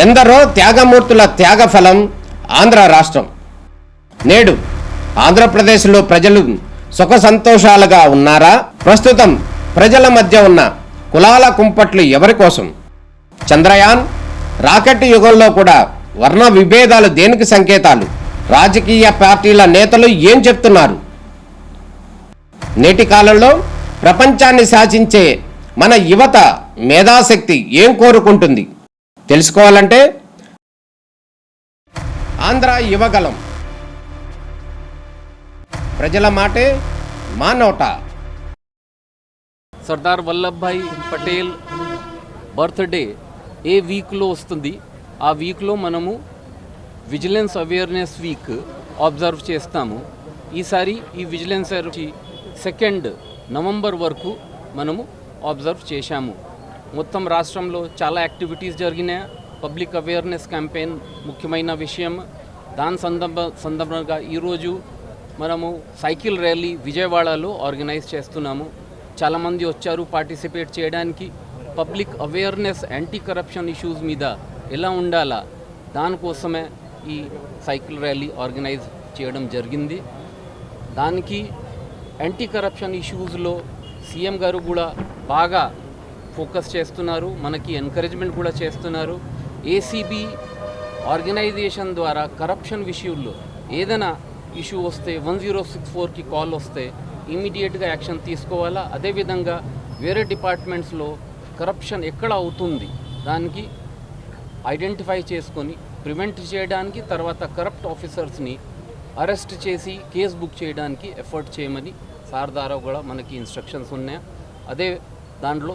ఎందరో త్యాగమూర్తుల త్యాగఫలం ఆంధ్ర రాష్ట్రం. నేడు ఆంధ్రప్రదేశ్లో ప్రజలు సుఖ సంతోషాలుగా ఉన్నారా? ప్రస్తుతం ప్రజల మధ్య ఉన్న కులాల కుంపట్లు ఎవరి కోసం? చంద్రయాన్ రాకెట్ యుగంలో కూడా వర్ణ విభేదాలు దేనికి సంకేతాలు? రాజకీయ పార్టీల నేతలు ఏం చెప్తున్నారు? నేటి కాలంలో ప్రపంచాన్ని శాసించే మన యువత మేధాశక్తి ఏం కోరుకుంటుంది? తెలుసుకోవాలంటే ఆంధ్ర యువగలం. ప్రజల మాటే మా నోట. సర్దార్ వల్లభాయ్ పటేల్ బర్త్డే ఏ వీక్లో వస్తుంది? ఆ వీక్లో మనము విజిలెన్స్ అవేర్నెస్ వీక్ అబ్జర్వ్ చేస్తాము. ఈసారి ఈ విజిలెన్స్ 2 నవంబర్ వరకు మనము అబ్జర్వ్ చేశాము. మొత్తం రాష్ట్రంలో చాలా యాక్టివిటీస్ జరిగినాయి. పబ్లిక్ అవేర్నెస్ క్యాంపెయిన్ ముఖ్యమైన విషయం. దాని సందర్భంగా ఈరోజు మనము సైకిల్ ర్యాలీ విజయవాడలో ఆర్గనైజ్ చేస్తున్నాము. చాలామంది వచ్చారు పార్టిసిపేట్ చేయడానికి. Public awareness anti corruption issues మీద ఎలా ఉండాలా దానికోసమే ఈ సైకిల్ ర్యాలీ ఆర్గనైజ్ చేయడం జరిగింది. దానికి యాంటీ కరప్షన్ ఇష్యూస్లో సీఎం గారు కూడా బాగా ఫోకస్ చేస్తున్నారు, మనకి ఎంకరేజ్మెంట్ కూడా చేస్తున్నారు. ఏసీబీ ఆర్గనైజేషన్ ద్వారా కరప్షన్ విషయంలో ఏదైనా ఇష్యూ వస్తే 1064కి కాల్ వస్తే ఇమీడియట్గా యాక్షన్ తీసుకోవాలా. అదేవిధంగా వేరే డిపార్ట్మెంట్స్లో కరప్షన్ ఎక్కడ అవుతుంది దానికి ఐడెంటిఫై చేసుకొని ప్రివెంట్ చేయడానికి, తర్వాత కరప్ట్ ఆఫీసర్స్ని అరెస్ట్ చేసి కేసు బుక్ చేయడానికి ఎఫర్ట్ చేయమని సార్ ద్వారా కూడా మనకి ఇన్స్ట్రక్షన్స్ ఉన్నాయి. అదే దాంట్లో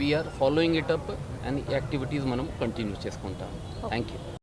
we are following it up and activities మనం కంటిన్యూ చేసుకుంటాం. Thank you.